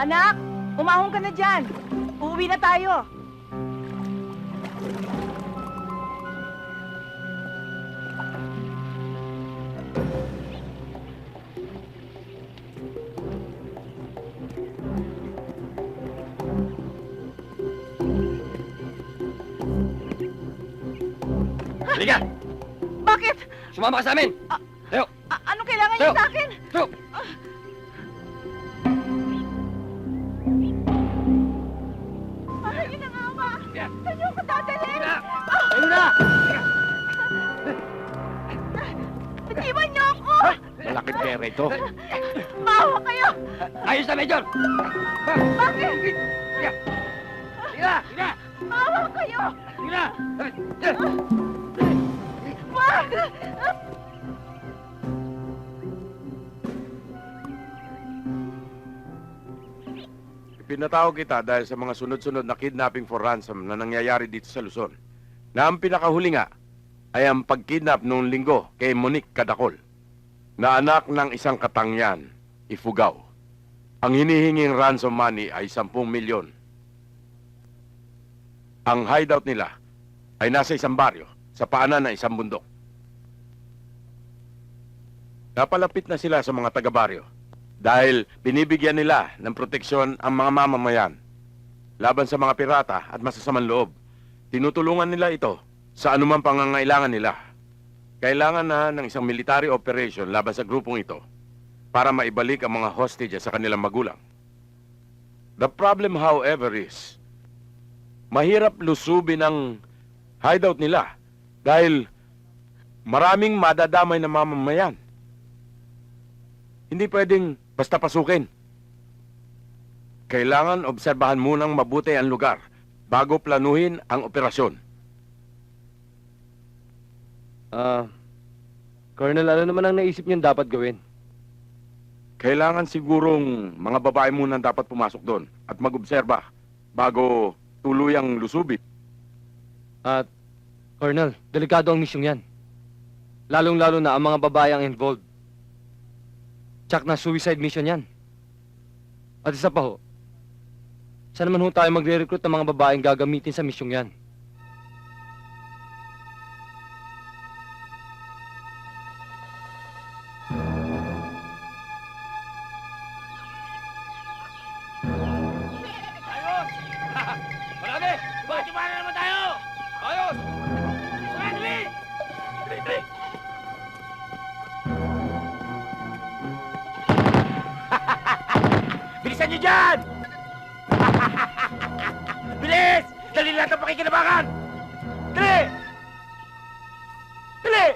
Anak, umahon ka na dyan. Uuwi na tayo. Halika! Bakit? Sumama ka sa amin! Tayo! Anong kailangan Tayo! niyo sa akin? Tayo! Mahal niyo ng ama. Yeah. Saan niyo ako dadalhin? Halika! Tayo na! Itiwan niyo ako! Malaking pera ito. Maawa kayo! Ayos na, Major! Bakit? Halika! Halika! Halika! Maawa kayo! Halika! Wag! Pinatawag kita dahil sa mga sunod-sunod na kidnapping for ransom na nangyayari dito sa Luzon. Na ang pinakahuli nga ay ang pagkidnap noong linggo kay Monique Cadacol, na anak ng isang katangyan, Ifugao. Ang hinihinging ransom money ay 10 milyon. Ang hideout nila ay nasa isang baryo sa paanan ng isang bundok. Napalapit na sila sa mga taga-baryo dahil binibigyan nila ng proteksyon ang mga mamamayan laban sa mga pirata at masasamang loob. Tinutulungan nila ito sa anumang pangangailangan nila. Kailangan na ng isang military operation laban sa grupong ito para maibalik ang mga hostages sa kanilang magulang. The problem, however, is mahirap lusubin ang hideout nila dahil maraming madadamay na mamamayan. Hindi pwedeng basta pasukin. Kailangan obserbahan munang mabuti ang lugar bago planuhin ang operasyon. Colonel, ano naman ang naisip niyong dapat gawin? Kailangan sigurong mga babae muna ang dapat pumasok doon at mag-obserba bago tuluyang lusubin. At, Colonel, delikado ang misyong yan. Lalong-lalo na ang mga babae ang involved. Tsak na suicide mission yan. At isa pa ho, saan naman ho tayo magre-recruit ng mga babaeng gagamitin sa misyong yan? Ayos! Marami! Diba na naman tayo! Ayos! Tara, dali! Dali, dali! Bilisan niyo dyan! Bilis! Dali lahat ang pakikinabangan! Dali! Dali!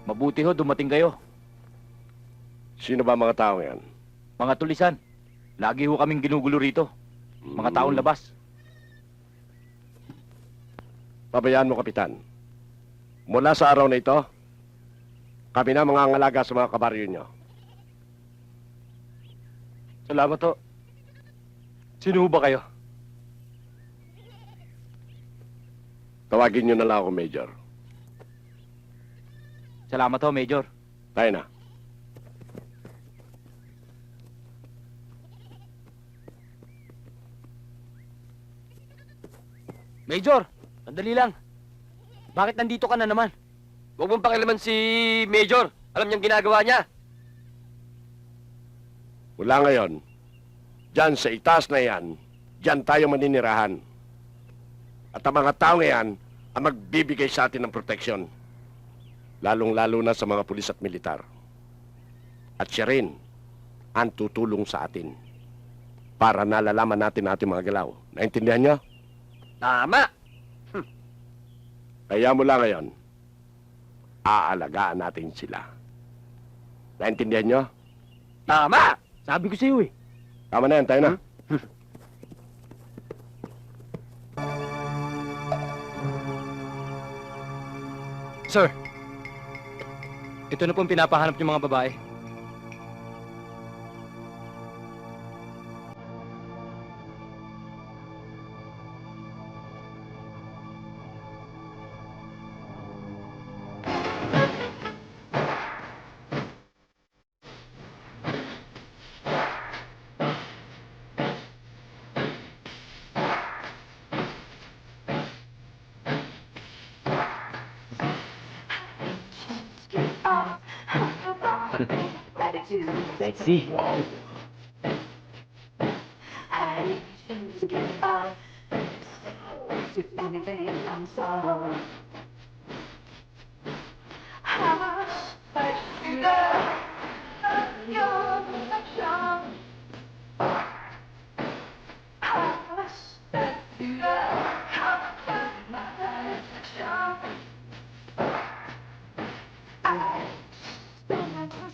Mabuti ho, dumating kayo. Sino ba mga tao yan? Mga tulisan. Lagi ho kaming ginugulo rito. Mga taong labas. Pabayaan mo, Kapitan. Mula sa araw na ito, kami na mga ngalaga sa mga kabaryo nyo. Salamat ho. Sino ho ba kayo? Tawagin nyo na lang ako, Major. Salamat ho, Major. Tayo na. Major, sandali lang. Bakit nandito ka na naman? Huwag mong pakialaman si Major. Alam niyang ginagawa niya. Mula ngayon, dyan sa itaas na yan, dyan tayo maninirahan. At ang mga tao ngayon ang magbibigay sa atin ng proteksyon. Lalong-lalo na sa mga pulis at militar. At siya rin ang tutulong sa atin para nalalaman natin ating mga galaw. Naintindihan niyo? Tama! Kaya mula ngayon, aalagaan natin sila. Naintindihan nyo? Tama! Sabi ko sa'yo eh. Tama na yan, tayo na. Sir, ito na pong pinapahanap ng mga babae. Sexy.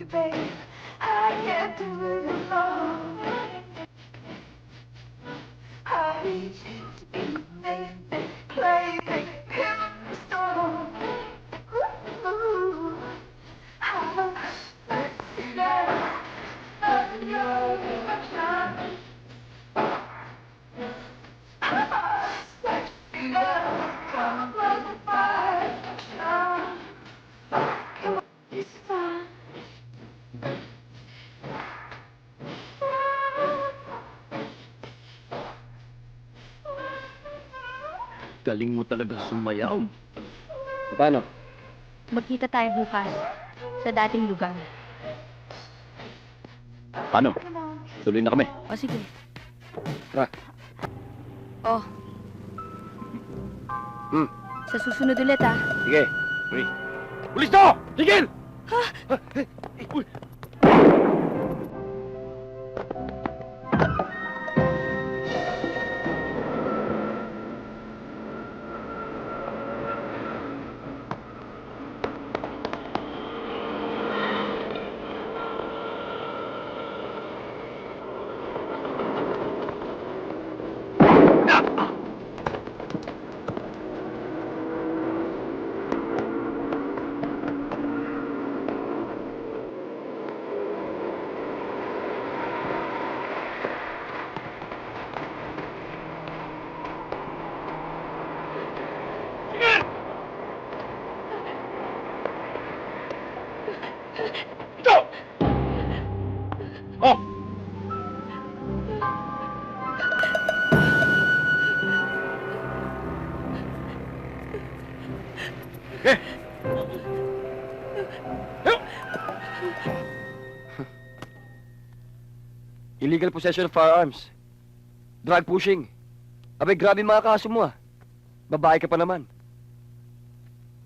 Babe, I can't do it alone. I need you to be maybe play him the storm. Ooh, I let you know your affection. I let you know come close to my affection. Come on, it's fine. Galing mo talaga sumayaw. Paano? Magkita tayo bukas sa dating lugar. Paano? Tuloy na kami. O sige. Tara. Oh. Sa susunod ulit ah. Sige. Pulis to! Tigil! Illegal possession of firearms. Drug pushing. Abay, grabe mga kaso mo ah. Babae ka pa naman.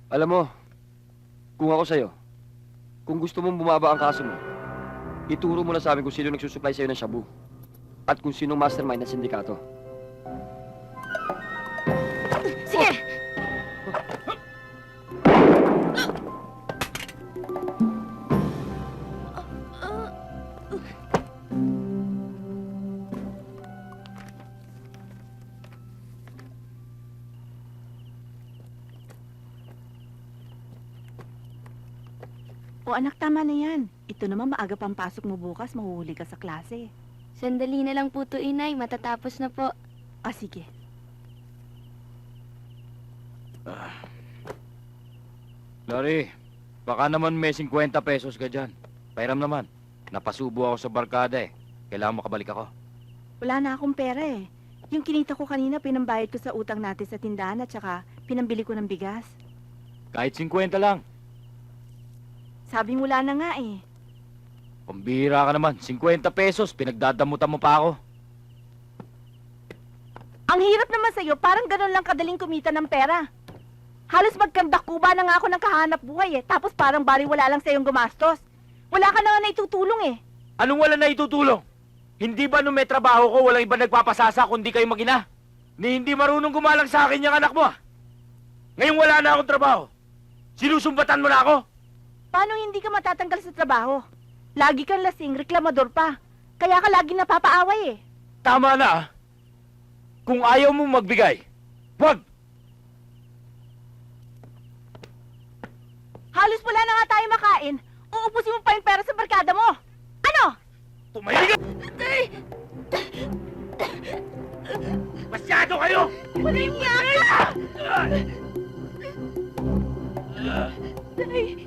Alam mo, kung ako sa'yo, kung gusto mong bumaba ang kaso mo, ituro mo na sa amin kung sino nagsusupply sa'yo ng shabu at kung sinong mastermind ng sindikato. Sige! O anak, tama na yan. Ito naman maaga pang pasok mo bukas, mahuhuli ka sa klase. Sandali na lang po to, inay. Matatapos na po. Ah, sige. Lori, baka naman may 50 pesos ka dyan. Pairam naman. Napasubo ako sa barkada eh. Kailangan makabalik ako. Wala na akong pera eh. Yung kinita ko kanina, pinambayad ko sa utang natin sa tindahan at saka pinambili ko ng bigas. Kahit 50 lang. Sabi mo wala na nga eh. Pambihira ka naman. 50 pesos. Pinagdadamutan mo pa ako. Ang hirap naman sa'yo, parang ganun lang kadaling kumita ng pera. Halos magkandakuba na nga ako ng kahanap buhay eh. Tapos parang bariwala lang sa'yong gumastos. Wala ka na nga naitutulong eh. Anong wala na itutulong? Hindi ba nung may trabaho ko, walang iba nagpapasasa kundi kayo mag-ina? Ni hindi marunong gumalang sa akin yung anak mo ah. Ngayon wala na akong trabaho. Sinusumbatan mo na ako? Paano hindi ka matatanggal sa trabaho? Lagi kang lasing, reklamador pa. Kaya ka lagi napapaaway eh. Tama na, ah. Kung ayaw mo magbigay, wag! Halos wala na nga tayo makain. Uubusin mo pa yung pera sa barkada mo. Ano? Tumahimik ka! Masyado kayo! Walang niya ka! Tay!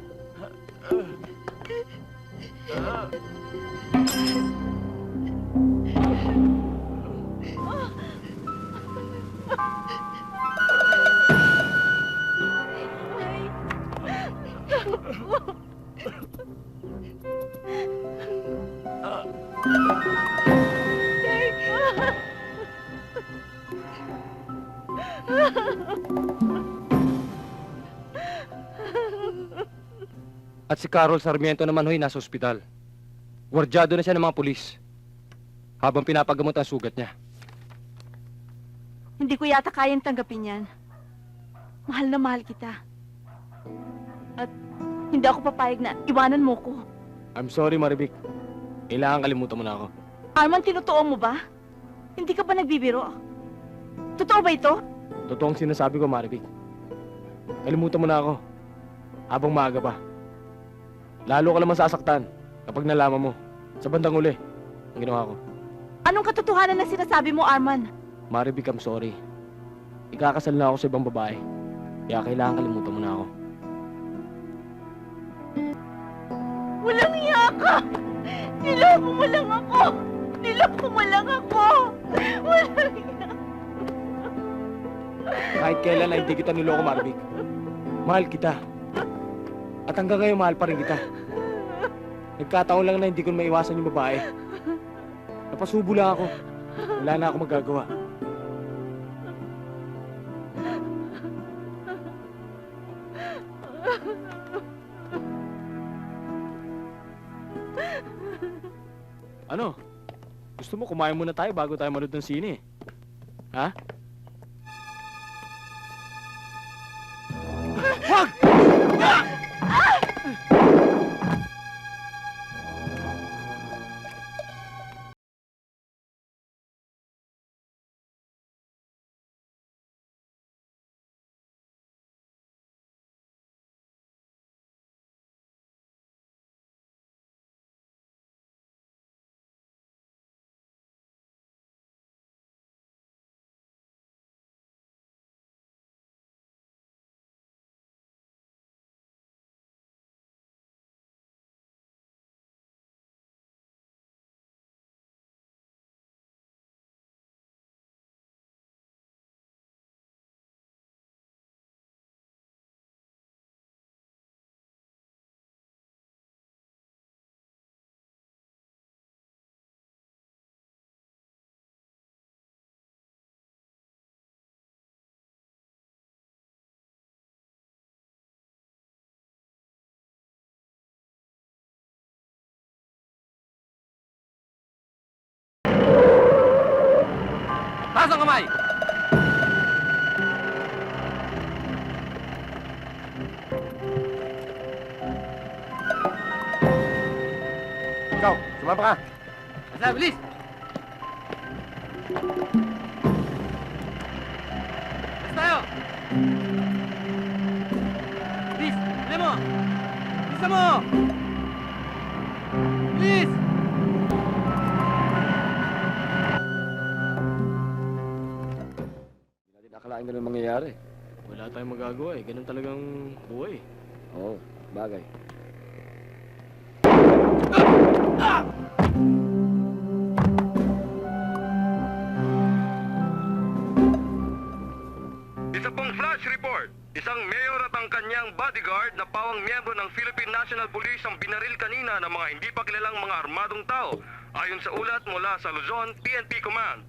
At si Carol Sarmiento naman hoy nasa ospital. Gwardyado na siya ng mga pulis. Habang pinapagamot ang sugat niya. Hindi ko yata kayang tanggapin yan. Mahal na mahal kita. At hindi ako papayag na iwanan mo ko. I'm sorry, Maribik. Kailangan kalimutan mo na ako. Arman, tinutuo mo ba? Hindi ka ba nagbibiro? Totoo ba ito? Totoong sinasabi ko, Maribik. Kalimutan mo na ako. Habang maaga pa. Lalo ka naman sasaktan kapag nalaman mo sa bandang uli ang ginawa ko. Anong katotohanan na sinasabi mo, Arman? Maribik, I'm sorry. Ikakasal na ako sa ibang babae. Kaya kailangan kalimutan mo na ako. Walang iya ka! Niloko mo lang ako! Niloko mo lang ako! Walang iya! Kahit kailan ay hindi kita niloko, Maribik. Mahal kita. At hanggang ngayon, mahal pa rin kita. Nagkataon lang na hindi ko maiwasan yung babae. Napasubo lang ako. Wala na ako magagawa. Ano? Gusto mo kumain muna tayo bago tayo manood ng sine? Ha? Taas ang kamay! Ikaw, sumama ka. Asa, bilis! Bilis tayo! Bilis! Bilis mo! Bilis mo! Bilis! Hindi natin akalain ganun mangyayari. Wala tayong magagawa eh. Ganun talagang buhay. Oo, bagay. Isa pong flash report. Isang mayor at ang kanyang bodyguard na pawang miyembro ng Philippine National Police ang binaril kanina ng mga hindi pa kilalang mga armadong tao. Ayon sa ulat mula sa Luzon PNP Command.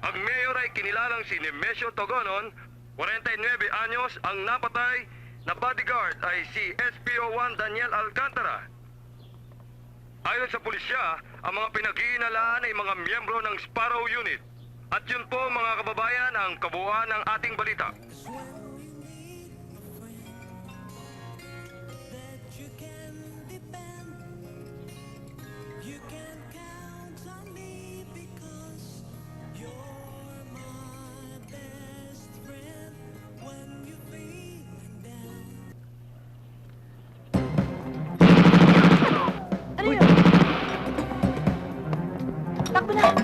Ang mayor ay kinilalang si Nemesio Togonon, 49 anyos. Ang napatay na bodyguard ay si SPO1 Daniel Alcantara. Ayon sa pulisya, ang mga pinag-iinalaan ay mga miyembro ng Sparrow Unit. At yun po mga kababayan ang kabuuan ng ating balita. Takbo na!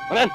Manan!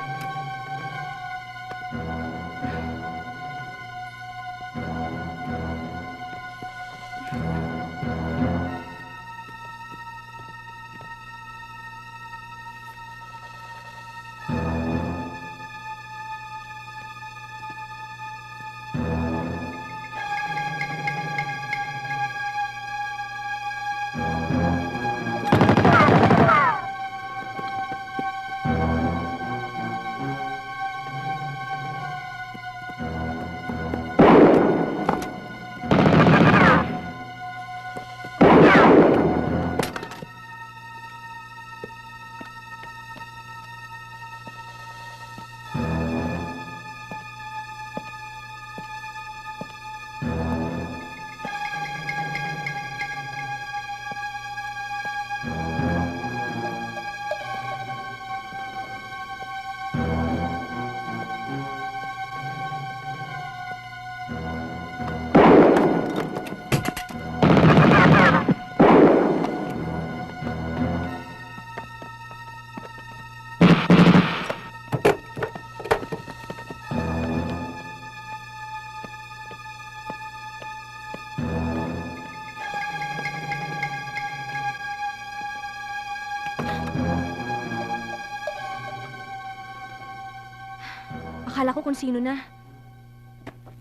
Akala ko kung sino na.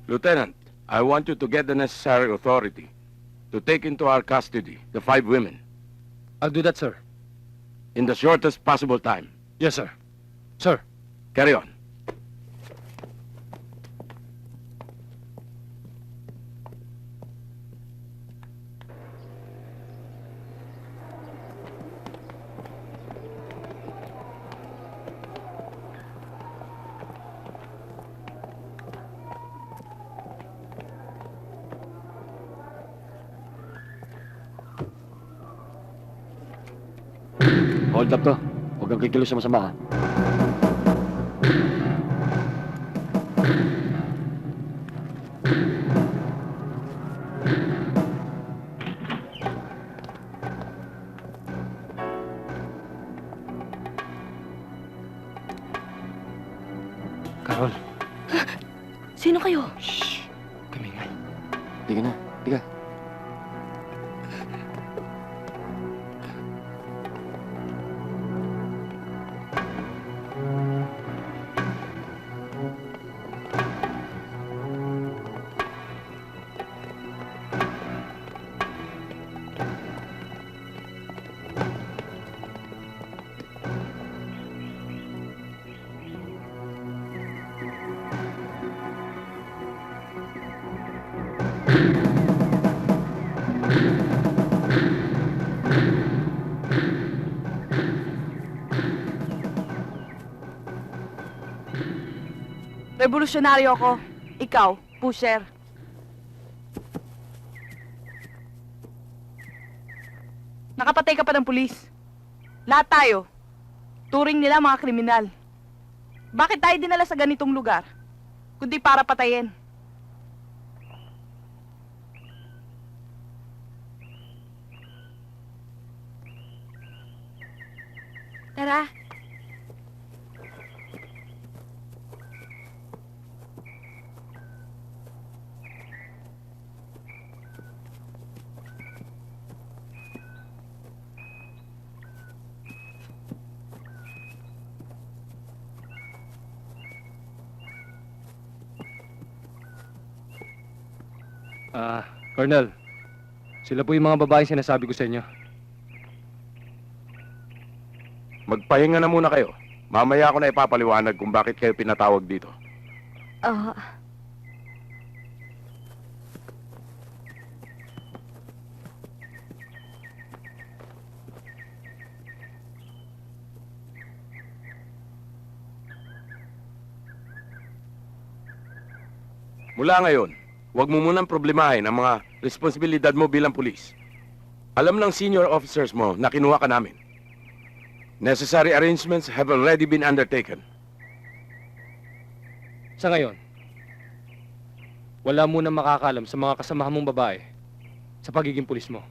Lieutenant, I want you to get the necessary authority to take into our custody the 5 women I'll do that, sir. in the shortest possible time. Yes, sir. Sir. Carry on. Hold up to. Huwag kang kikilos sa masama, ha? Carol, Sino kayo? kamingay. Tiga na. Tiga. Revolusyonaryo ako. Ikaw, pusher. Nakapatay ka pa ng pulis. Lahat tayo. Turing nila mga kriminal. Bakit tayo dinala sa ganitong lugar? Kundi para patayin. Tara. Colonel, sila po yung mga babaeng sinasabi ko sa inyo. Magpahinga na muna kayo. Mamaya ako na ipapaliwanag kung bakit kayo pinatawag dito. Mula ngayon, huwag mo munang problemahin ang mga responsibilidad mo bilang pulis. Alam ng senior officers mo na kinuha ka namin. Necessary arrangements have already been undertaken. Sa ngayon, wala munang makakalam sa mga kasamahan mong babae sa pagiging pulis mo.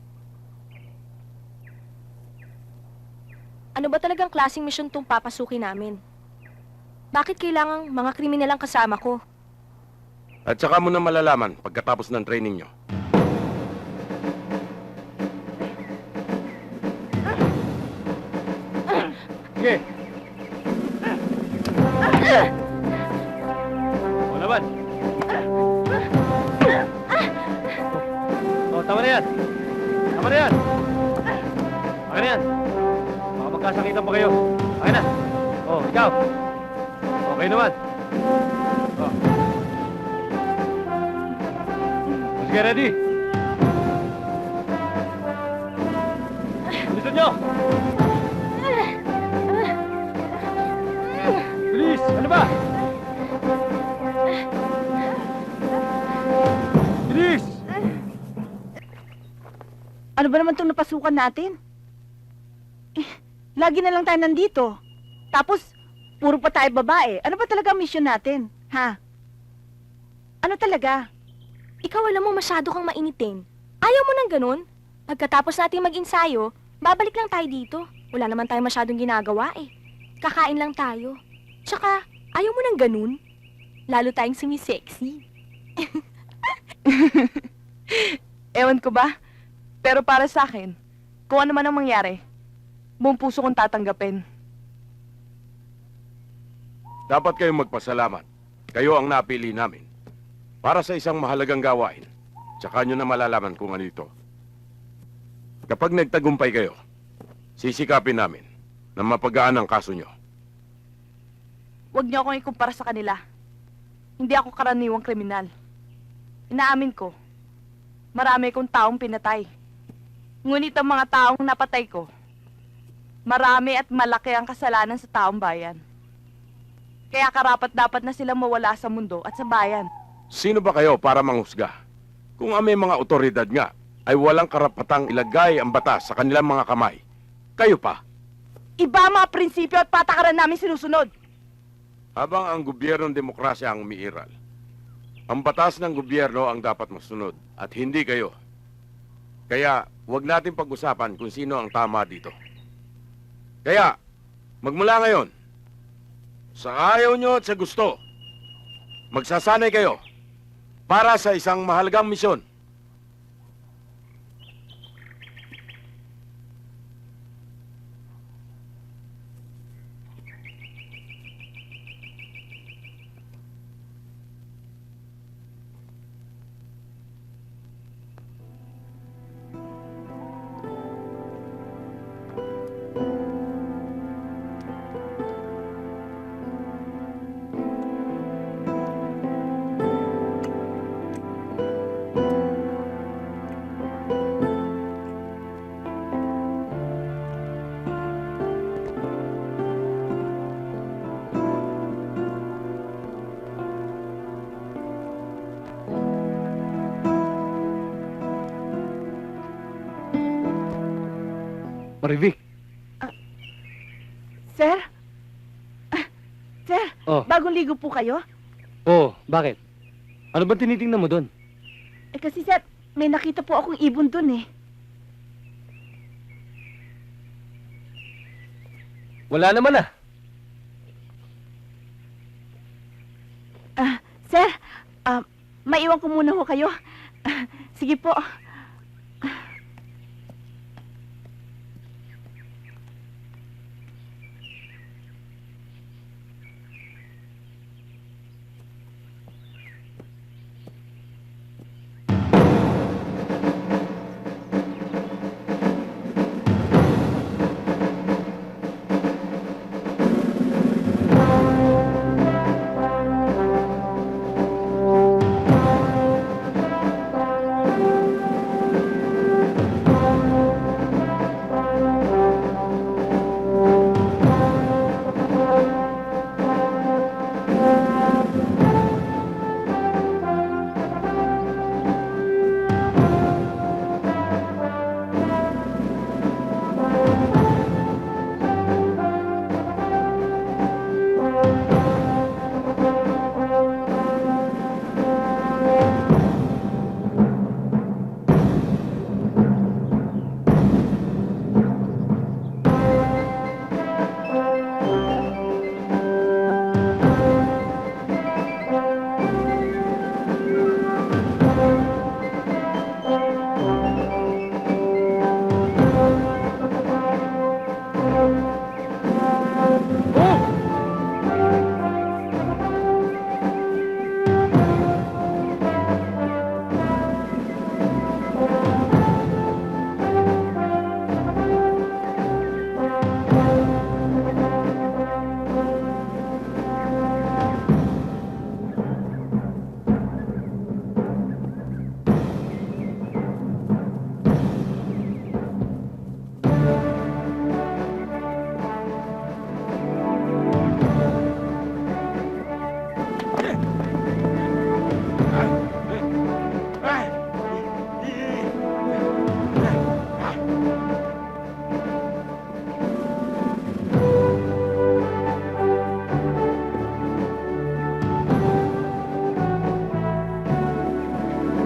Ano ba talagang klaseng misyon tong papasukin namin? Bakit kailangang mga kriminal ang kasama ko? At saka mo na malalaman pagkatapos ng training nyo. Sige! O naman! O, tama na yan! Tama na yan! Okay na yan! Baka magkasakitan pa kayo. Okay na! O, ikaw! Okay naman! O. O, sige, ready? Bilisan nyo! Bilis! Ano ba? Bilis! Ano ba naman itong napasukan natin? Lagi na lang tayo nandito. Tapos, puro pa tayo babae. Ano ba talaga ang mission natin? Ha? Ano talaga? Ikaw alam mo masyado kang mainitin. Ayaw mo ng ganun? Pagkatapos natin mag-ensayo, babalik lang tayo dito. Wala naman tayo masyadong ginagawa eh. Kakain lang tayo. Tsaka, ayaw mo ng ganun? Lalo tayong sumisexy. Ewan ko ba? Pero para sa akin, kung ano man ang mangyari, buong puso kong tatanggapin. Dapat kayong magpasalamat. Kayo ang napili namin. Para sa isang mahalagang gawain. Tsaka nyo na malalaman kung ano ito. Kapag nagtagumpay kayo, sisikapin namin na mapagaan ang kaso nyo. Huwag niyo akong ikumpara sa kanila. Hindi ako karaniwang kriminal. Inaamin ko, marami kong taong pinatay. Ngunit ang mga taong napatay ko, marami at malaki ang kasalanan sa taong bayan. Kaya karapat-dapat na silang mawala sa mundo at sa bayan. Sino ba kayo para manghusga? Kung ang may mga otoridad nga ay walang karapatang ilagay ang batas sa kanilang mga kamay, kayo pa. Iba ang mga prinsipyo at patakaran namin sinusunod. Habang ang gobyernong demokrasya ang umiiral, ang batas ng gobyerno ang dapat masunod at hindi kayo. Kaya huwag natin pag-usapan kung sino ang tama dito. Kaya, magmula ngayon, sa ayaw nyo at sa gusto, magsasanay kayo para sa isang mahalagang misyon. Marivic. Sir? Sir, Oh, bagong ligo po kayo? bakit? Ano ba tinitingnan mo doon? Kasi sir, may nakita po akong ibon dun eh. Wala naman ah. Sir, maiwan ko muna ho kayo. Sige po.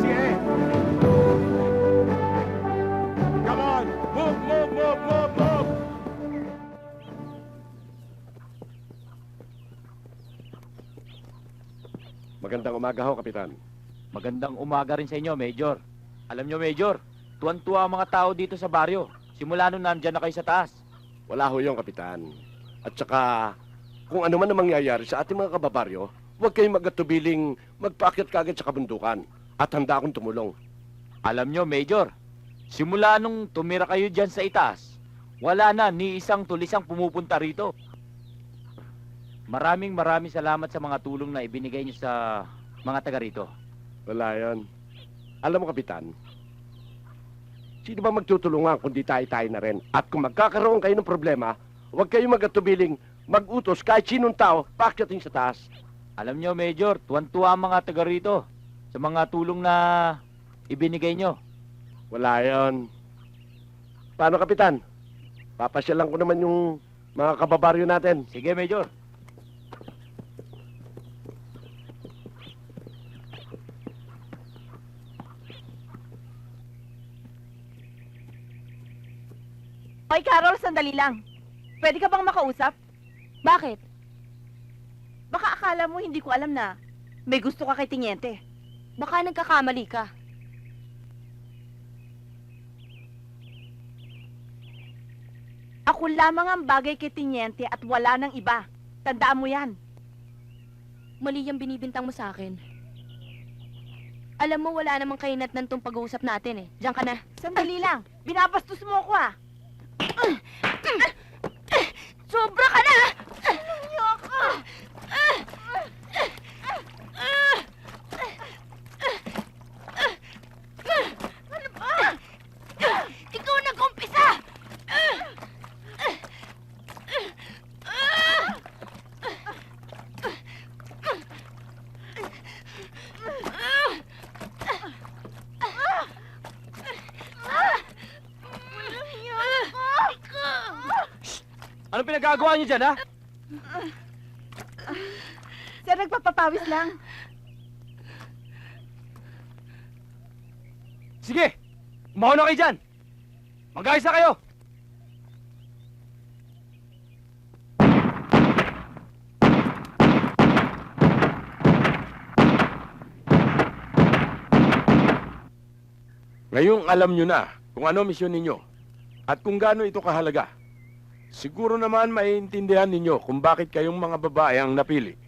Sige! Come on! Move, move, move, move, move! Magandang umaga ho, Kapitan. Magandang umaga rin sa inyo, Major. Alam nyo, Major, tuwan-tuwa ang mga tao dito sa baryo. Simula nung nandyan na kayo sa taas. Wala ho yung Kapitan. At saka, kung ano man ang mangyayari sa ating mga kababaryo, huwag kayong magatubiling magpaakyat kagad sa kabundukan. At handa akong tumulong. Alam nyo, Major, simula nung tumira kayo dyan sa itaas, wala na ni isang tulisang pumupunta rito. Maraming salamat sa mga tulong na ibinigay nyo sa mga taga rito. Wala yan. Alam mo, Kapitan, sino ba magtutulungan kundi tayo-tayo na rin? At kung magkakaroon kayo ng problema, huwag kayong magatubiling mag-utos kahit sinong tao paakyatin sa taas. Alam nyo, Major, tuwan-tuwa ang mga taga rito sa mga tulong na ibinigay nyo. Wala yan. Paano, Kapitan? Papasyalan ko naman yung mga kababaryo natin. Sige, Major. Oy, Carol, sandali lang. Pwede ka bang makausap? Bakit? Baka akala mo hindi ko alam na may gusto ka kay Tiniente. Baka nagkakamali ka. Ako lamang ang bagay kay Tiniente at wala nang iba. Tandaan mo yan. Mali yung binibintang mo sa akin. Alam mo, wala namang kainatnan tong pag-uusap natin eh. Diyan ka na. Sandali lang. Binabastos mo ako ah. Sobra ka na! Niyo ako! Ano ba? Ikaw nag-umpisa! Walang niyo ako! Ano pinagagawa niyo dyan, ha? Sir, nagpapapawis lang. Sige! Umahon na kayo dyan! Mag-ayos na kayo! Ngayong alam nyo na kung ano misyon ninyo at kung gaano ito kahalaga. Siguro naman maiintindihan ninyo kung bakit kayong mga babae ang napili.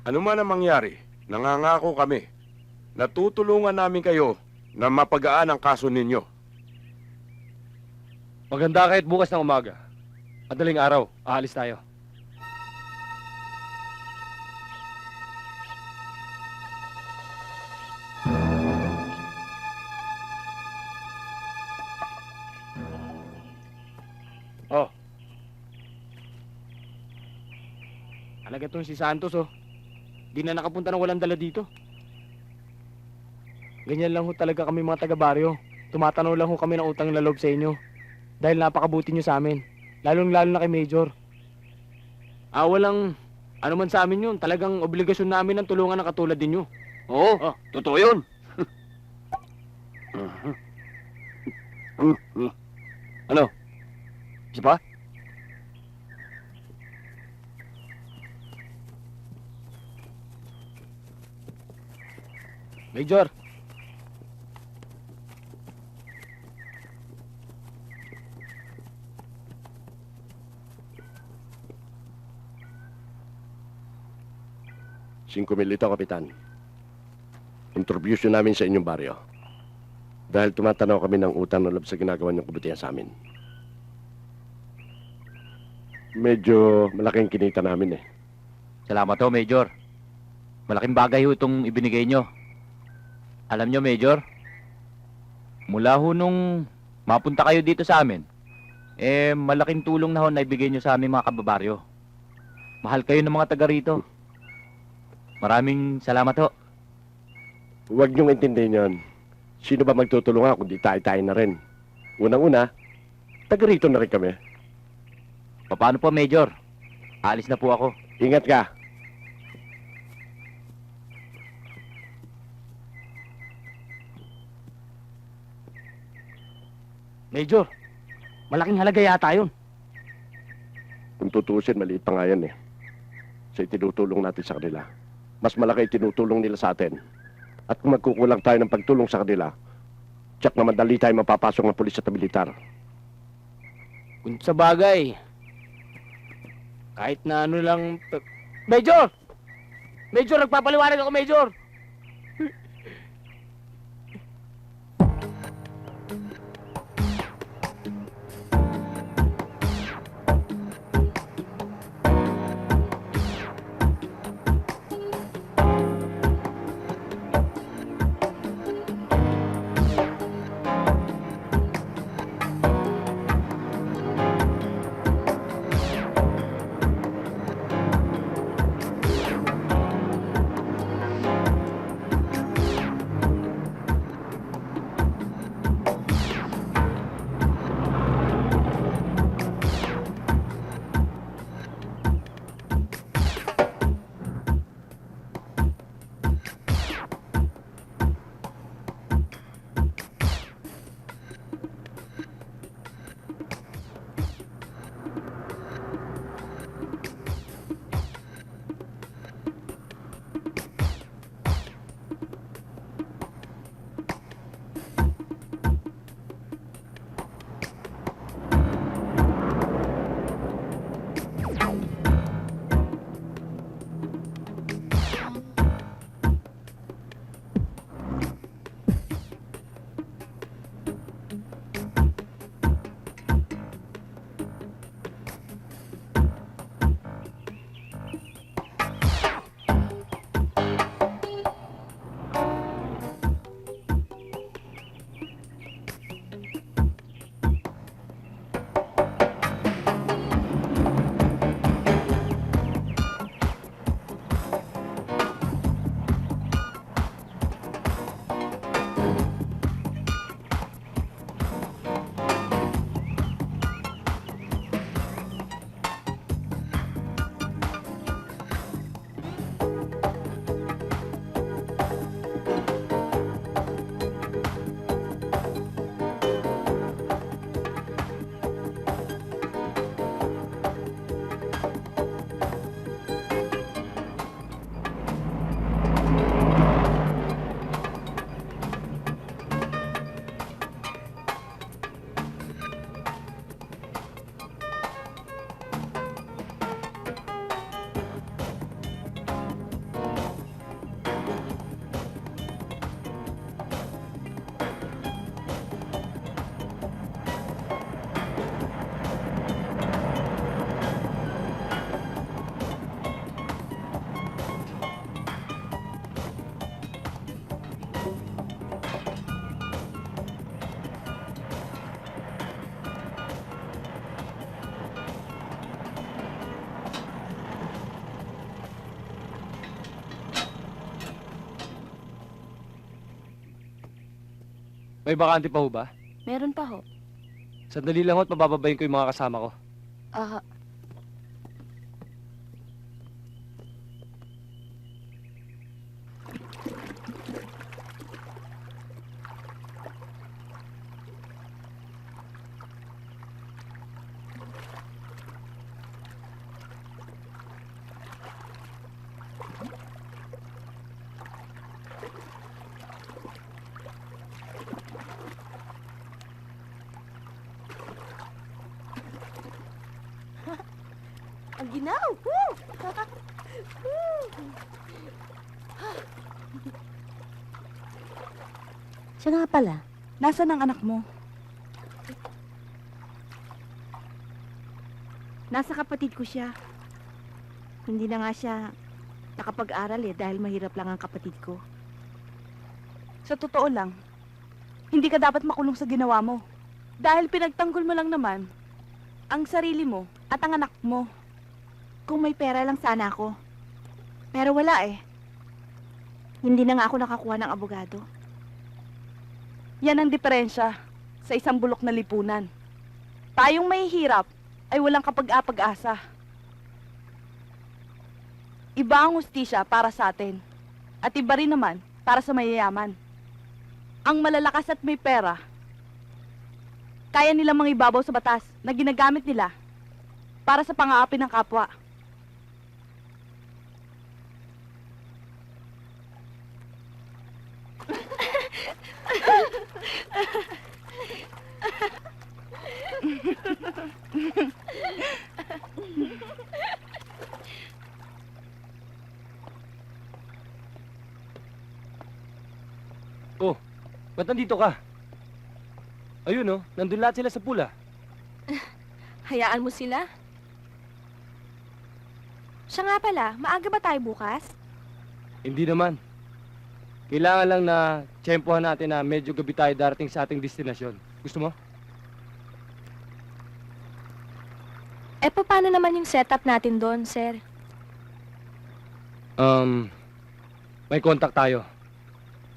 Ano man ang mangyari, nangangako kami na tutulungan namin kayo na mapagaan ang kaso ninyo. Maganda kahit bukas ng umaga. Madaling araw, aalis tayo. Oh. Talaga tong si Santos, oh. Di na nakapunta ng walang dala dito. Ganyan lang ho talaga kami mga taga-baryo. Tumatanaw lang ho kami ng utang na loob sa inyo. Dahil napakabuti nyo sa amin. Lalong-lalo na kay Major. Walang ano man sa amin yun. Talagang obligasyon namin ang tulungan ng katulad ninyo. Oo, totoo yun. Ano? Isa pa? Major, ito, Kapitan. Contribution namin sa inyong baryo. Dahil tumatanaw kami ng utang na loob sa ginagawa niyong kabutihan sa amin. Medyo malaking kinita namin eh. Salamat ho, Major. Malaking bagay ho itong ibinigay nyo. Alam nyo, Major, mula ho nung mapunta kayo dito sa amin, malaking tulong na ho na ibigay nyo sa aming mga kababaryo. Mahal kayo ng mga taga rito. Maraming salamat ho. Huwag niyong intindihin yun. Sino ba magtutulungan kung di tayo-tayo na rin? Unang-una, taga rito na rin kami. Paano po, Major? Alis na po ako. Ingat ka. Major, malaking halaga yata yun. Kung tutuusin, maliit pa nga yan eh. Sa itinutulong natin sa kanila. Mas malaki itinutulong nila sa atin. At kung magkukulang tayo ng pagtulong sa kanila, tiyak na madali tayo mapapasok ng pulis at militar. Kung sa bagay, kahit na ano lang... Major! Major, nagpapaliwanag ako, Major! May bakante pa ho ba? Meron pa ho. Sandali lang ho at mabababayin ko yung mga kasama ko. Ah, ang ginaw! Woo! Siya nga pala. Nasaan ang anak mo? Nasa kapatid ko siya. Hindi na nga siya nakapag-aral dahil mahirap lang ang kapatid ko. Sa totoo lang, hindi ka dapat makulong sa ginawa mo. Dahil pinagtanggol mo lang naman ang sarili mo at ang anak mo. Kung may pera lang sana ako. Pero wala Hindi na nga ako nakakuha ng abogado. Yan ang diferensya sa isang bulok na lipunan. Tayong mahihirap ay walang kapag-apag-asa. Iba ang hustisya para sa atin. At iba rin naman para sa mayayaman. Ang malalakas at may pera, kaya nilang mangibabaw sa batas na ginagamit nila para sa pang-aapi ng kapwa. Oh, ba't nandito ka? Ayun oh, nandun lahat sila sa pula. Hayaan mo sila. Siya nga pala, maaga ba tayo bukas? Hindi naman. Kailangan lang na tsempohan natin na medyo gabi tayo darating sa ating destinasyon. Gusto mo? Paano naman yung setup natin doon, sir? May contact tayo.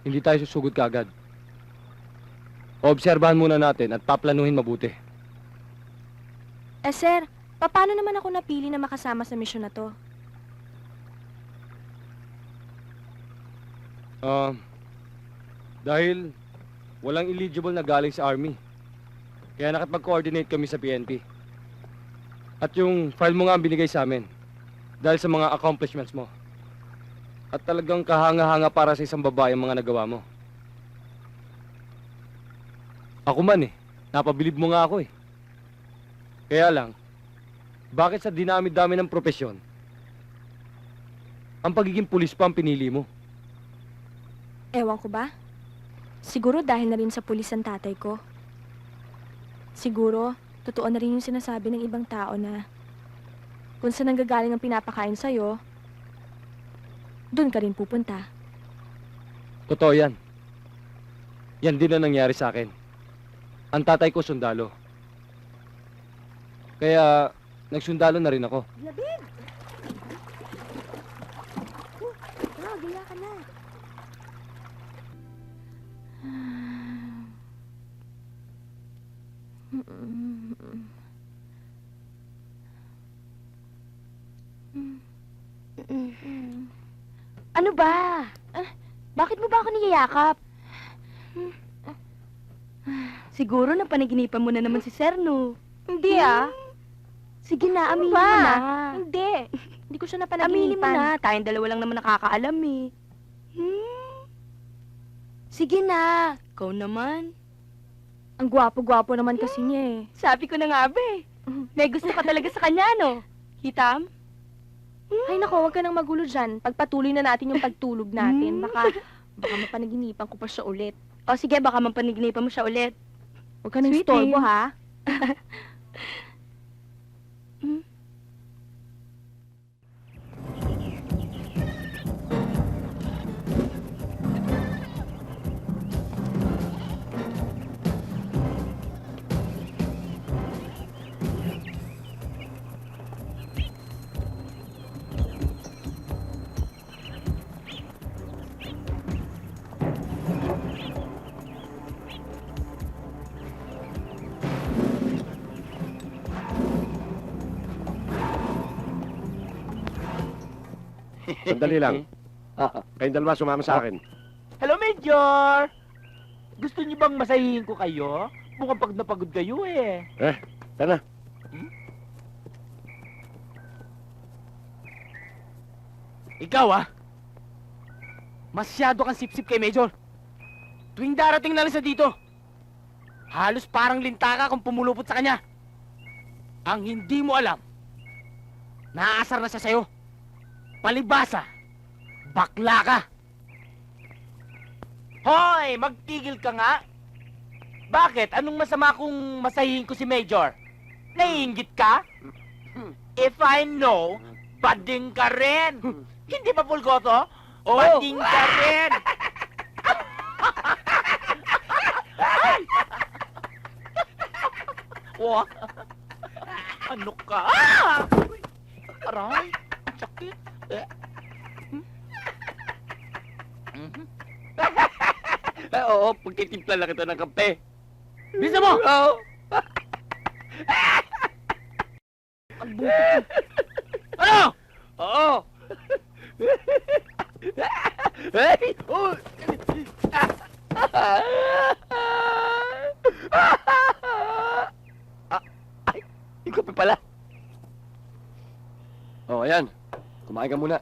Hindi tayo susugod kaagad. Obserbahan muna natin at paplanuhin mabuti. Sir, paano naman ako napili na makasama sa misyon na to? Dahil walang eligible na galing sa Army. Kaya nakipag-coordinate kami sa PNP. At yung file mo nga ang binigay sa amin. Dahil sa mga accomplishments mo. At talagang kahanga-hanga para sa isang babae ang mga nagawa mo. Ako man napabilib mo nga ako Kaya lang, bakit sa dinami-dami ng propesyon, ang pagiging pulis pa ang pinili mo? Ewan ko ba? Siguro dahil na rin sa pulis ang tatay ko. Siguro, totoo na rin yung sinasabi ng ibang tao na kung saan nanggagaling ang pinapakain sa'yo, doon ka rin pupunta. Totoo yan. Yan din ang nangyari sa akin. Ang tatay ko sundalo. Kaya, nagsundalo na rin ako. Labib! Gila ka na. ano ba? Bakit mo ba ako niyayakap? Siguro napanaginipan mo na naman si Serno. Hindi Sige na, aminin ba? mo na. Hindi. Hindi ko siya Aminin mo napanaginipan. na. Tayong dalawa lang naman nakakaalam Sige na. Ikaw naman. Ang gwapo-gwapo naman kasi niya Sabi ko na nga ba May gusto ka talaga sa kanya, no? Hitam? Ay nako, huwag ka nang magulo dyan. Pagpatuloy na natin yung pagtulog natin. Baka mapanaginipan ko pa siya ulit. O sige, baka mapanignipan mo siya ulit. Huwag ka nang Sweetie. istorbo, ha? Sandali lang. Kayong dalawa sumama sa akin. Hello, Major! Gusto niyo bang masahihin ko kayo? Mukhang pagod na pagod kayo eh. Tara. Ikaw masyado kang sip-sip kay Major. Tuwing darating na lang siya dito, halos parang linta ka kung pumulupot sa kanya. Ang hindi mo alam, naaasar na siya sa'yo. Palibasa, bakla ka. Hoy! Magtigil ka nga! Bakit? Anong masama kung masahihin ko si Major? Naiingit ka? If I know, bading ka rin! Hindi ba, Pulgoto? Bading ka rin! Wah! Ano ka? Aray! Sakit! Oo, pagtitimpla lang kita ng kape. Bisa mo! Oo. Ano? Oo. Hey! Ay, yung kape pala. Oh, ayan. Kumain ka muna.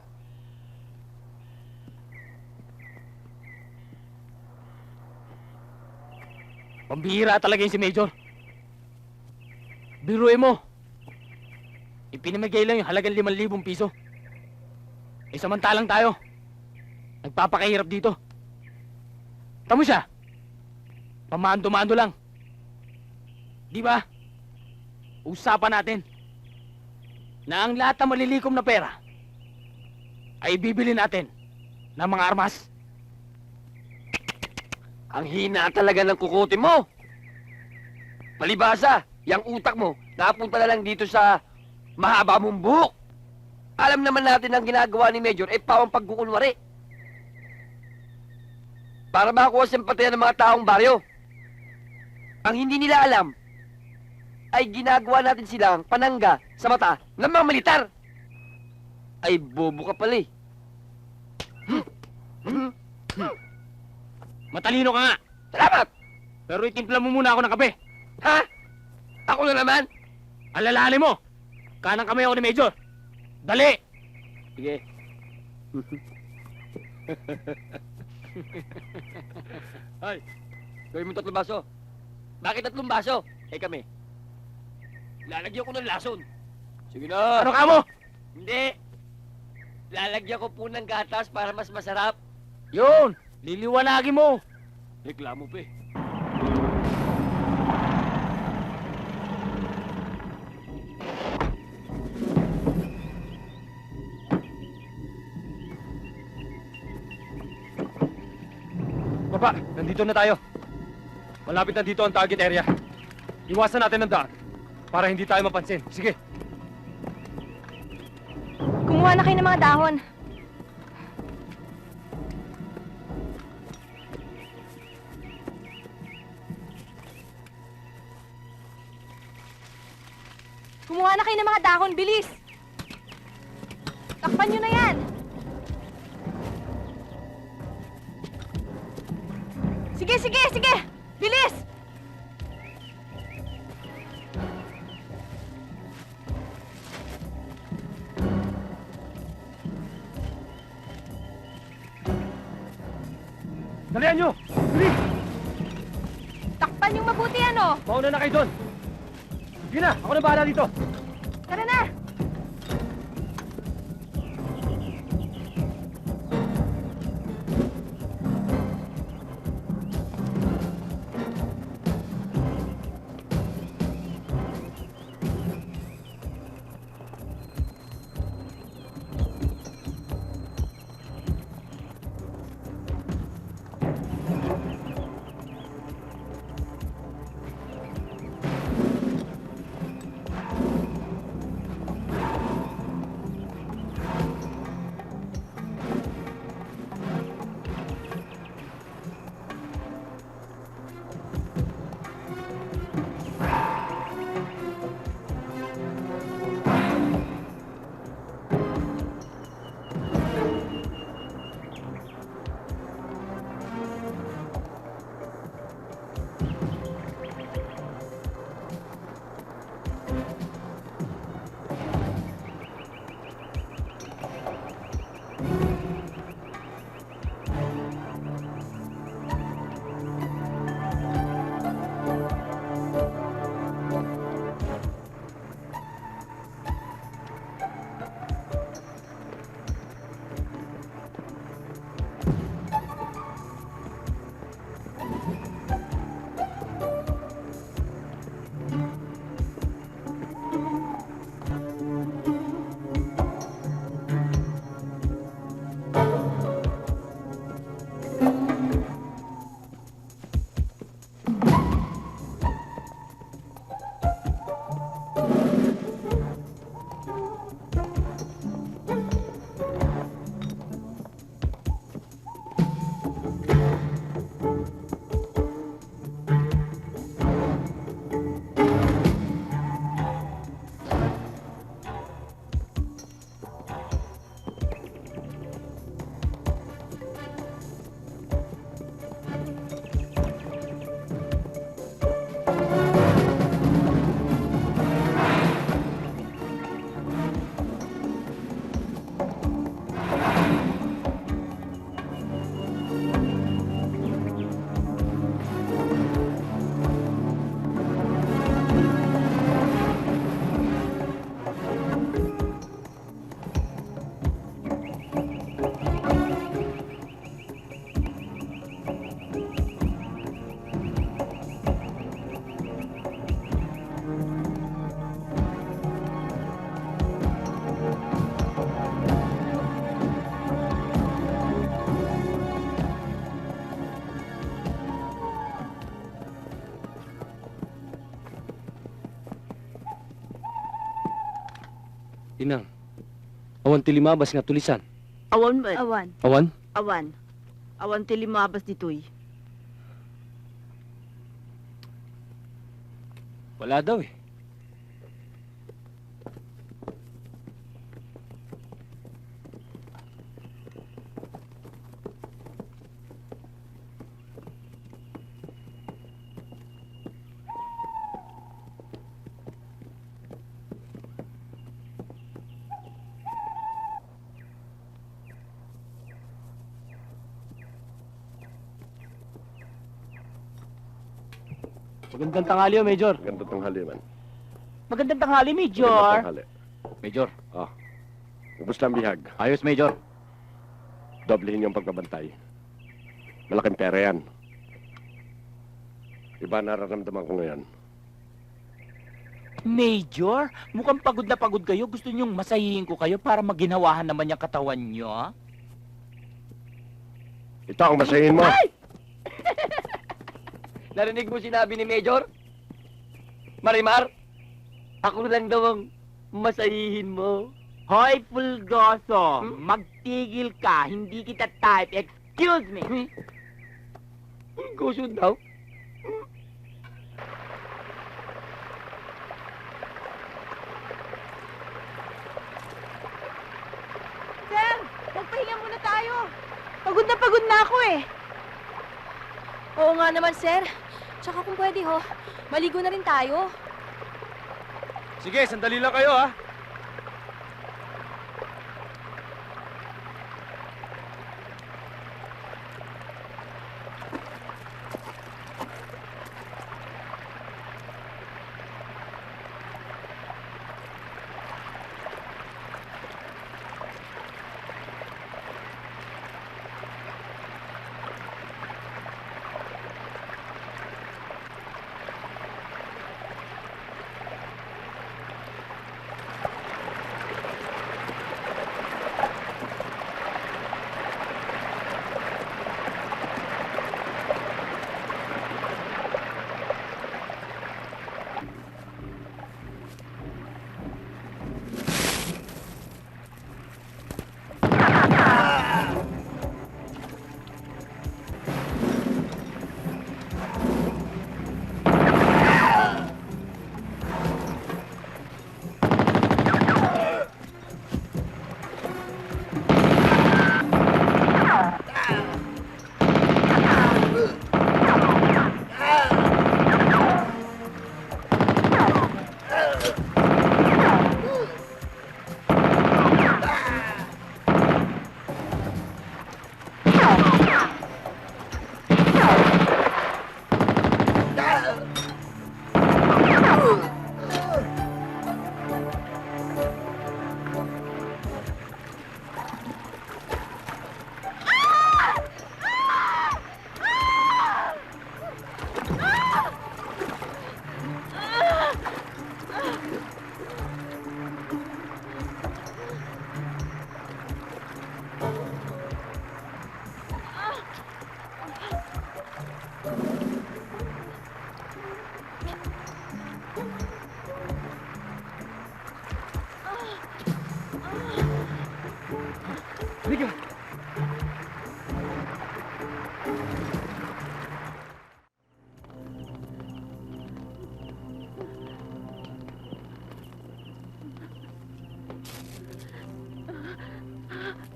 Pambihira talaga yung si Major. Biruin mo. Ipinamigay lang yung halagang 5,000 piso. Eh samantalang tayo, nagpapakahirap dito. Tamo siya. Pamando-mando lang. Di ba? Usapan natin na ang lahat ng malilikom na pera ay bibili natin ng mga armas. Ang hina talaga ng kukutin mo. Palibasa, yung utak mo, napunta na lang dito sa mahaba mong buhok. Alam naman natin ang ginagawa ni Major, pawang pagkukunwari. Para makakuha simpatiya ng mga taong baryo. Ang hindi nila alam, ay ginagawa natin silang panangga sa mata ng mga militar. Ay, bobo ka pala eh. Matalino ka nga. Salamat! Pero itimpla mo muna ako ng kape. Ha? Ako na naman? Alalahanin mo. Kanang kamay ako ni Major. Dali! Sige. Ay, gawin mo 3 baso. Bakit 3 baso? Kami. Lalagyan ko ng lason. Sige na. Ano ka mo? Hindi. Lalagyan ko po ng gatas para mas masarap. Yun! Liliwanagin mo. Reklamo pa eh. Baba, nandito na tayo. Malapit na dito ang target area. Iwasan natin ang daan para hindi tayo mapansin. Sige. Kumuha na kayo ng mga dahon. Kumuha na kayo ng mga dahon, bilis! Takpan nyo na yan! Sige, sige, sige! Bilis! Dalihan nyo! Bilis! Takpan yung mabuti, ano? Mauna na kayo doon. Sige na, ako na bahala dito. Tara na! Inang, awan ti limabas nga tulisan. Awan ba? Awan. Awan? Awan. Awan ti limabas ditoy. Wala daw eh. Magandang tanghali, oh, Major. Ganda tanghali man. Magandang tanghali, Ganda Major. tanghali. Major, Kumusta ang bihag? ayos, Major. Doblehin yung pagbabantay. Malaking pera yan. Iba nararamdaman ko ngayon. Major, mukhang pagod na pagod kayo. Gusto niyong masahihin ko kayo para maginawahan naman yung katawan niyo, ha? Ito ang masahin mo. Narinig mo sinabi ni Major? Marimar, ako lang daw ang masahihin mo. Hoy, Pulgoso, magtigil ka. Hindi kita type. Excuse me. Gusto daw? Sir, magpahinga muna tayo. Pagod na ako eh. Oo nga naman, sir. Tsaka kung pwede ho, maligo na rin tayo. Sige, sandali lang kayo, ha?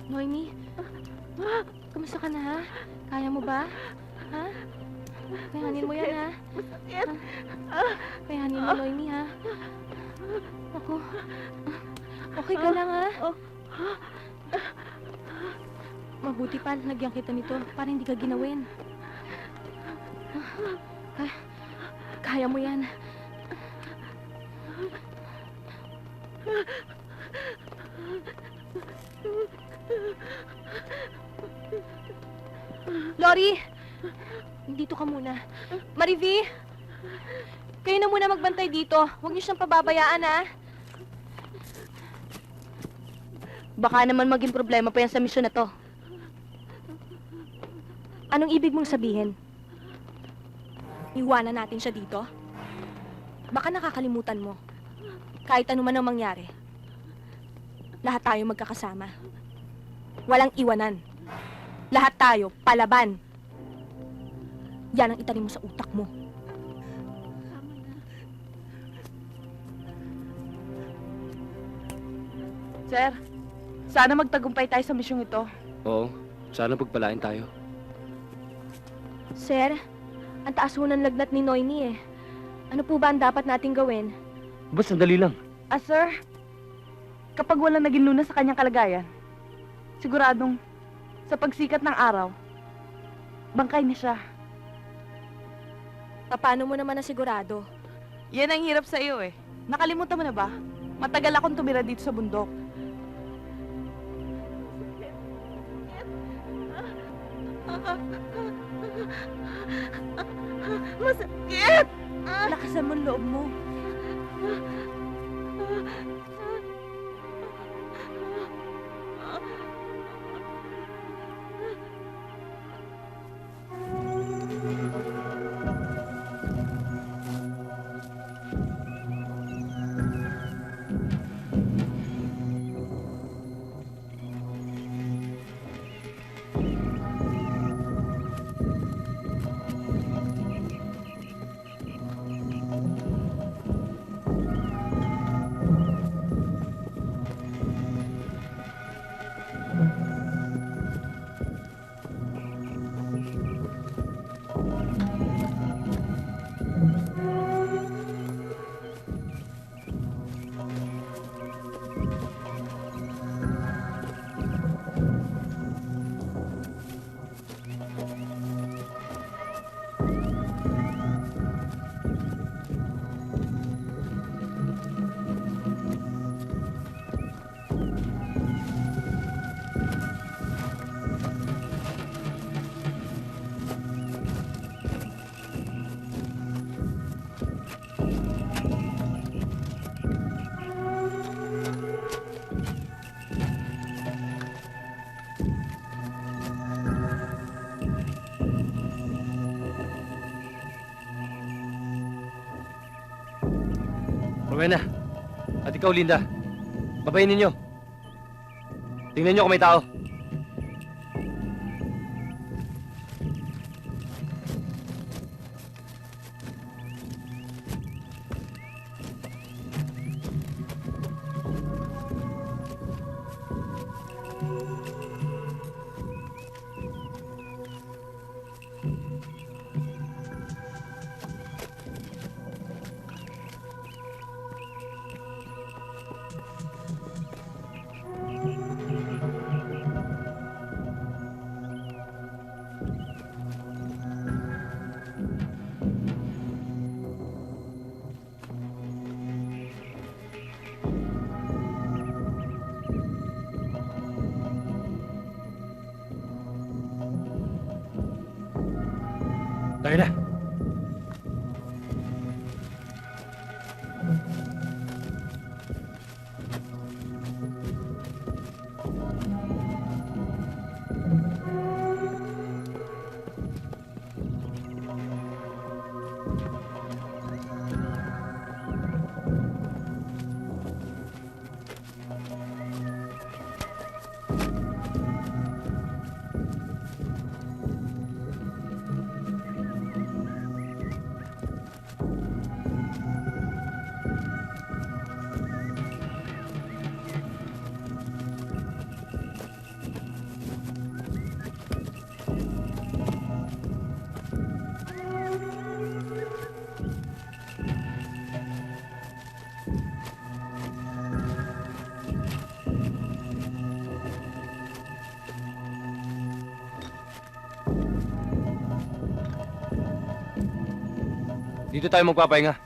Noemi, kamusta ka na, ha? Kaya mo ba? Ha? Kayanin mo yan, ha? Ha? Kayanin mo, Noemi, ha? Ako, okay ka lang, ha? Mabuti pa, lagyan kita nito para hindi ka ginawin. Kaya mo yan. Lori! Dito ka muna. Marivi! Kayo na muna magbantay dito. Huwag niyo siyang pababayaan, ha? Baka naman maging problema pa yan sa misyon na to. Anong ibig mong sabihin? Iwanan natin siya dito? Baka nakakalimutan mo. Kahit ano man ang mangyari. lahat tayo magkakasama. Walang iwanan. Lahat tayo, palaban. Yan ang itanim mo sa utak mo. Sir, sana magtagumpay tayo sa misyong ito. Oo, sana pagpalain tayo. Sir, ang taas ho ng lagnat ni Noemi eh. Ano po ba ang dapat nating gawin? Basta sandali lang. Sir, kapag walang naging lunas sa kanyang kalagayan, siguradong sa pagsikat ng araw, bangkay na siya. Paano mo naman nasigurado? Yan ang hirap sa iyo eh. Nakalimutan mo na ba? Matagal akong tumira dito sa bundok. Masakit! Lakasan mo ang loob mo. Rowena, at ikaw, Linda. Babayin ninyo. Tingnan nyo kung may tao. Tayo na. Dito tayo magpapahinga.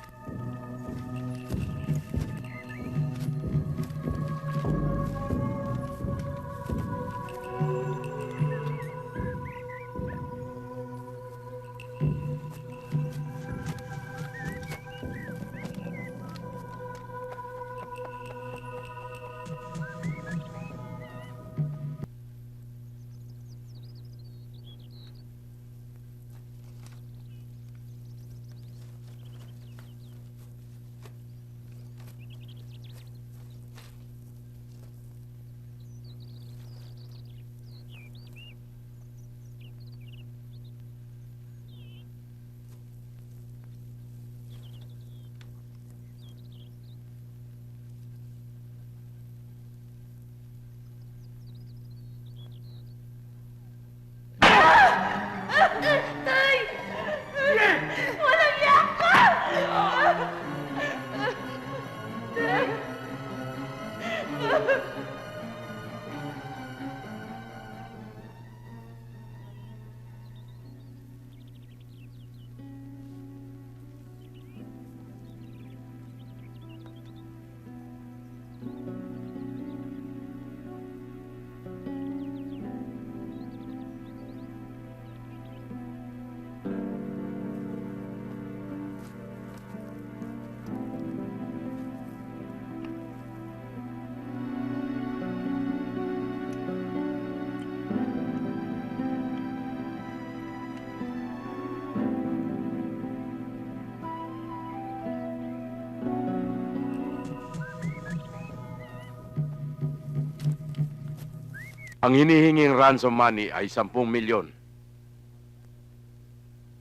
Ang hinihinging ransom money ay 10 milyon.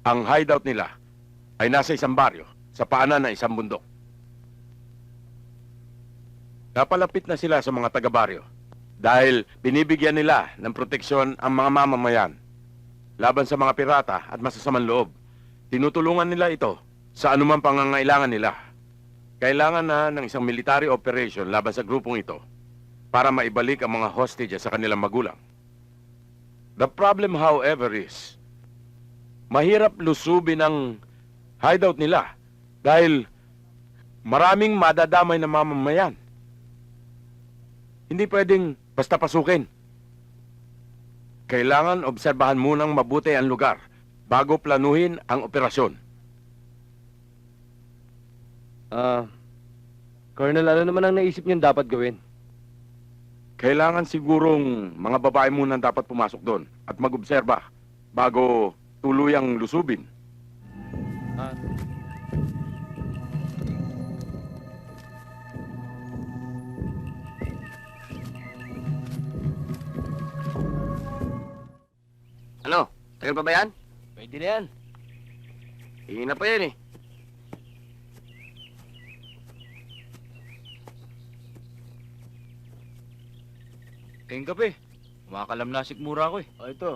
Ang hideout nila ay nasa isang baryo sa paanan ng isang bundok. Napalapit na sila sa mga taga-baryo dahil binibigyan nila ng proteksyon ang mga mamamayan laban sa mga pirata at masasamang loob. Tinutulungan nila ito sa anumang pangangailangan nila. Kailangan na ng isang military operation laban sa grupong ito para maibalik ang mga hostages sa kanilang magulang. The problem, however, is mahirap lusubin ang hideout nila dahil maraming madadamay na mamamayan. Hindi pwedeng basta pasukin. Kailangan obserbahan munang mabuti ang lugar bago planuhin ang operasyon. Colonel, ano naman ang naisip niyong dapat gawin? Kailangan sigurong mga babae muna ang dapat pumasok doon at mag-obserba bago tuluyang lusubin. Ano? Tagal pa ba yan? Pwede na yan. Hihina pa yan eh. Kayong kape. Kumakalam na sikmura ko eh. O ito.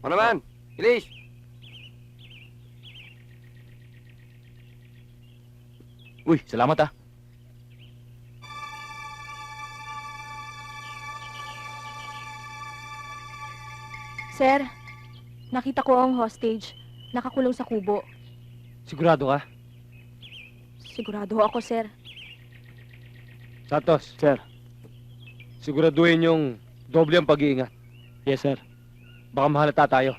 Ano naman? Bilis! Uy, salamat ah. Sir, nakita ko ang hostage. Nakakulong sa kubo. Sigurado ka? Sigurado ako, sir. Santos, Sir. siguraduhin yung doble ang pag-iingat. Yes, sir. Baka mahalata tayo.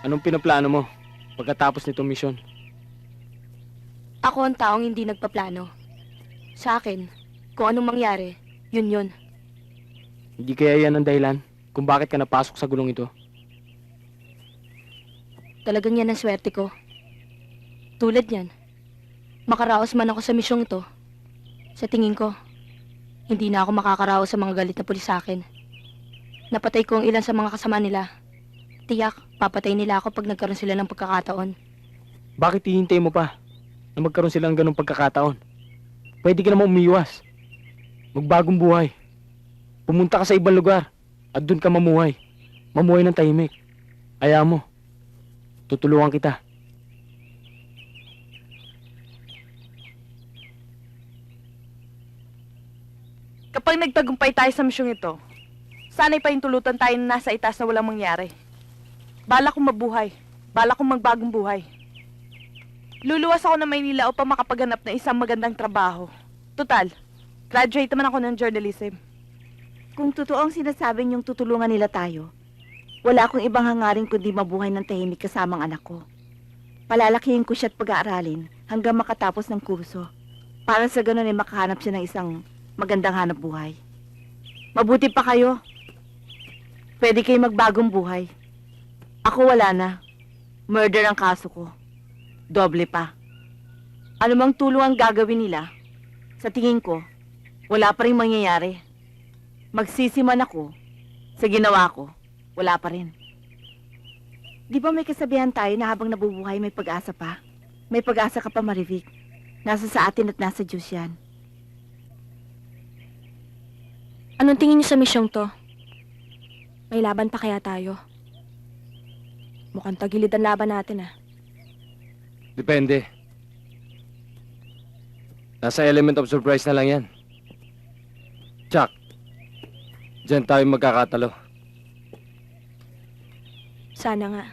Anong pinaplano mo pagkatapos nitong misyon? Ako ang taong hindi nagpaplano. Sa akin, kung anong mangyari, yun yun. Hindi kaya yan ang dahilan kung bakit ka napasok sa gulong ito? Talagang yan ang swerte ko. Tulad yan, makaraos man ako sa misyong ito. Sa tingin ko, hindi na ako makakaraos sa mga galit na pulis sa akin. Napatay ko ang ilan sa mga kasama nila. Tiyak, papatay nila ako pag nagkaroon sila ng pagkakataon. Bakit hihintay mo pa na magkaroon sila ng ganong pagkakataon? Pwede ka naman umiwas. Magbagong buhay. Pumunta ka sa ibang lugar at doon ka mamuhay. Mamuhay ng tahimik. Ayaw mo. Tutulungan kita. Kapag nagtagumpay tayo sa misyong ito, sana'y pahintulutan tayo na nasa itaas na walang mangyari. Bala kong mabuhay. Bala kong magbagong buhay. Luluwas ako ng Maynila upang makapaghanap ng isang magandang trabaho. Total, graduate naman ako ng journalism. Kung totoo ang sinasabi niyong tutulungan nila tayo, wala akong ibang hangarin kundi mabuhay ng tahimik kasamang anak ko. Palalakihin ko siya at pag-aaralin hanggang makatapos ng kurso. Para sa ganun ay makahanap siya ng isang magandang hanap buhay. Mabuti pa kayo. Pwede kayo magbagong buhay. Ako wala na. Murder ang kaso ko. Doble pa. Ano mang tulong ang gagawin nila, sa tingin ko, wala pa rin mangyayari. Magsisiman ako sa ginawa ko, wala pa rin. Di ba may kasabihan tayo na habang nabubuhay may pag-asa pa? May pag-asa ka pa, Marivic. Nasa sa atin at nasa Diyos yan. Anong tingin niyo sa misyong to? May laban pa kaya tayo? Mukhang tagilid ang laban natin ah. Depende. Nasa element of surprise na lang yan. Chuck, diyan tayo magkakatalo. Sana nga.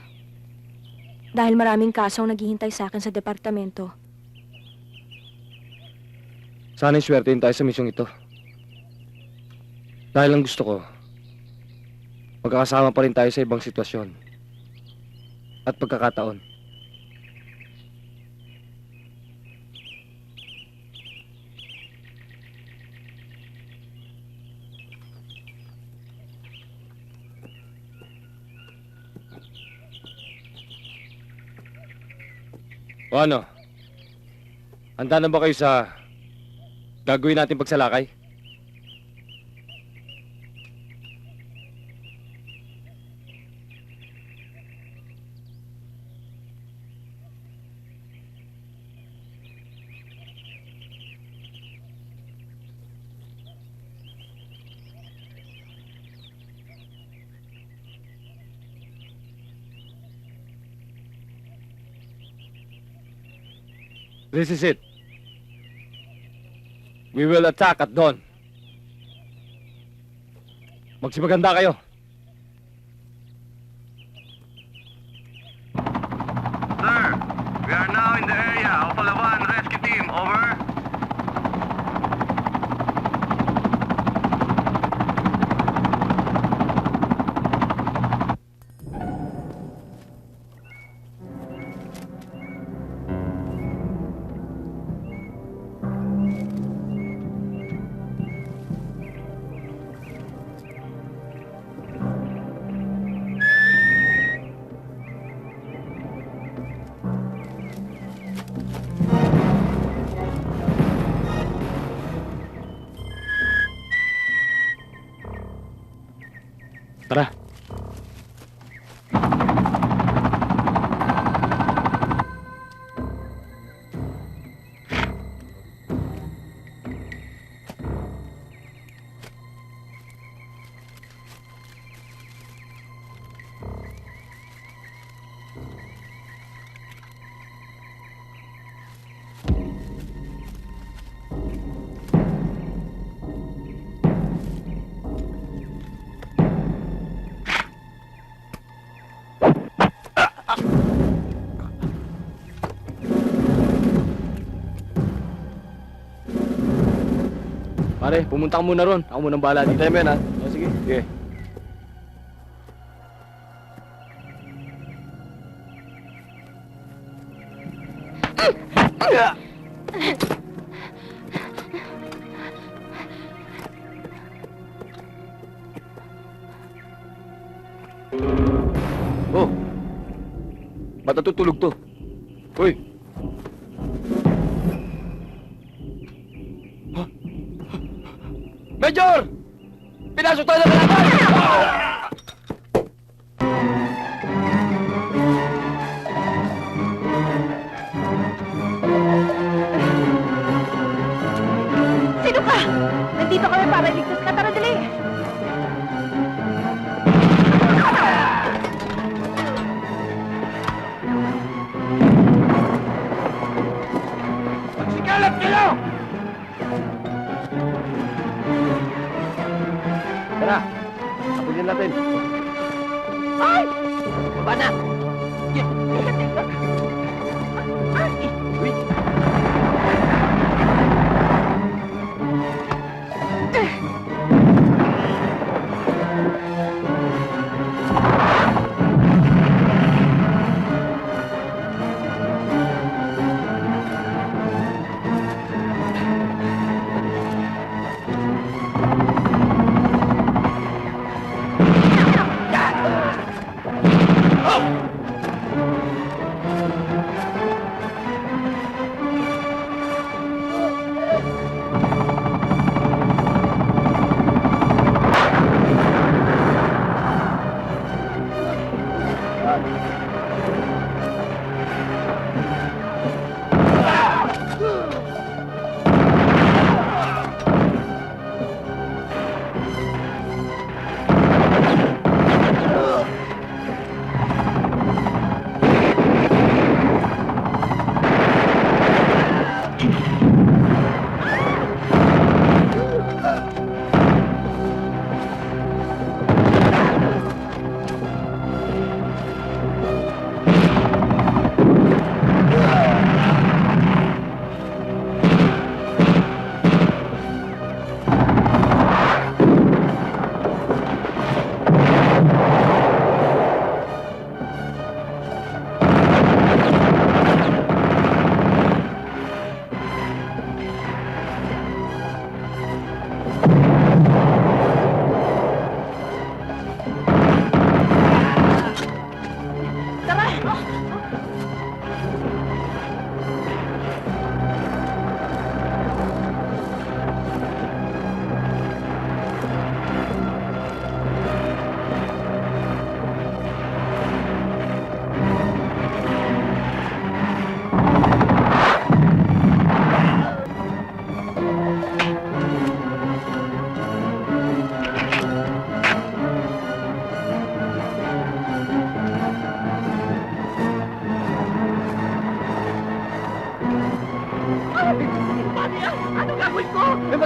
Dahil maraming kasong naghihintay sa akin sa departamento. Sana'y swertein tayo sa misyong ito. Dahil ang gusto ko, magkakasama pa rin tayo sa ibang sitwasyon at pagkakataon. O ano? Handa na ba kayo sa gagawin natin pagsalakay? This is it. We will attack at dawn. Magsipaganda kayo. Sir, we are now in the area of Palawan Rescue Team. Over. Tara. Pare, pumunta ka muna ron. Ako munang bahala dito. Tayo, men, ha? O, sige. Sige. Oh, ba't natutulog to? Uy! Major! Pinasok tayo ng kalaban! Sino ka? Nandito kami para iligtas ka. Tara, dali. Magsikalap kayo! Tara, kapilin natin. Ay! Baba na!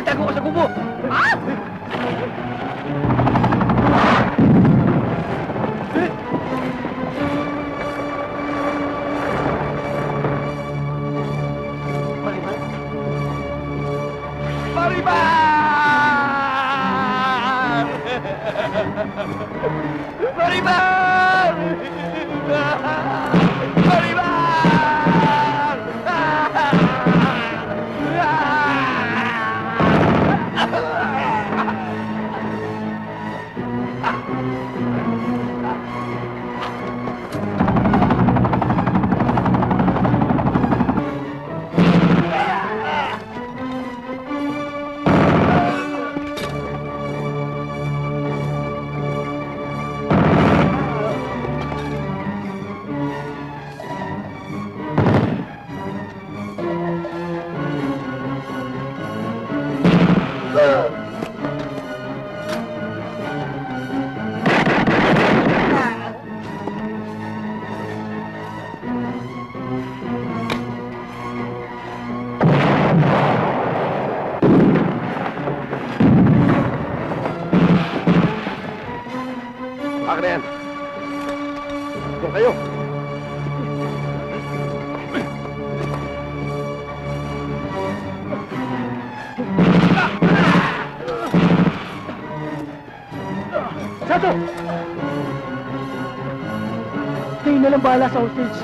Magtago ka sa kubo! Maribar! Maribar! Akin na yan. Doon kayo. Sato! Kayo na lang bahala sa hostage.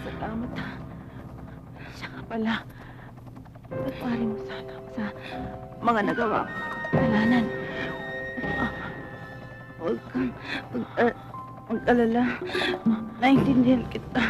Salamat. Siya nga pala. Pagparin mo sana ako sa mga nagawa ko kasalanan. Huwag kang mag-alala. Naintindihan kita.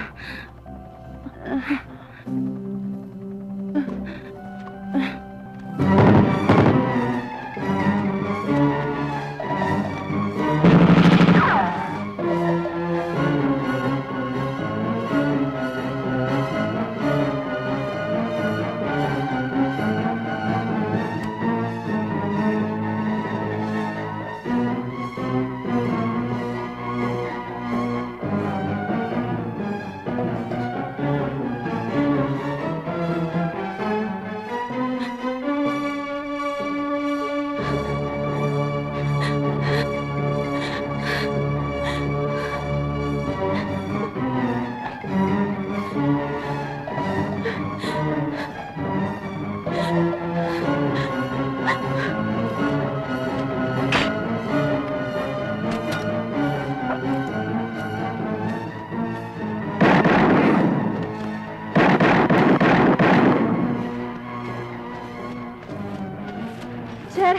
Sir,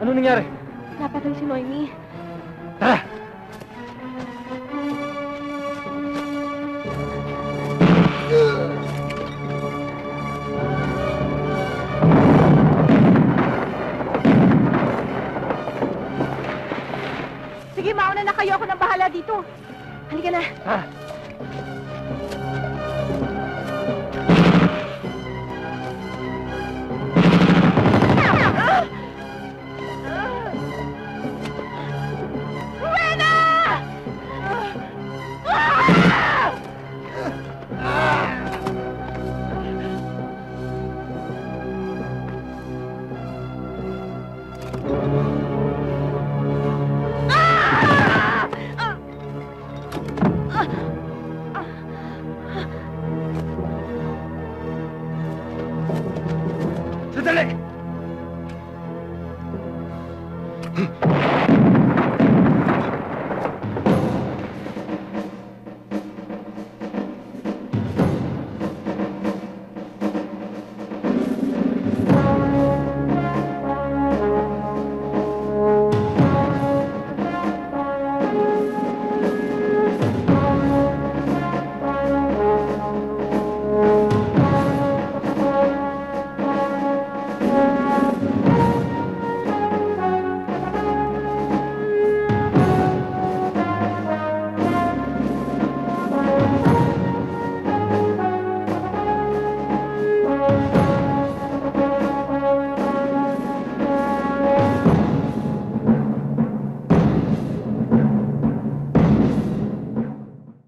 Ano nangyari? napatay si Noemi. Tara! Sige, mauna na kayo. Ako nang bahala dito. Halika na. Tara! Hmm.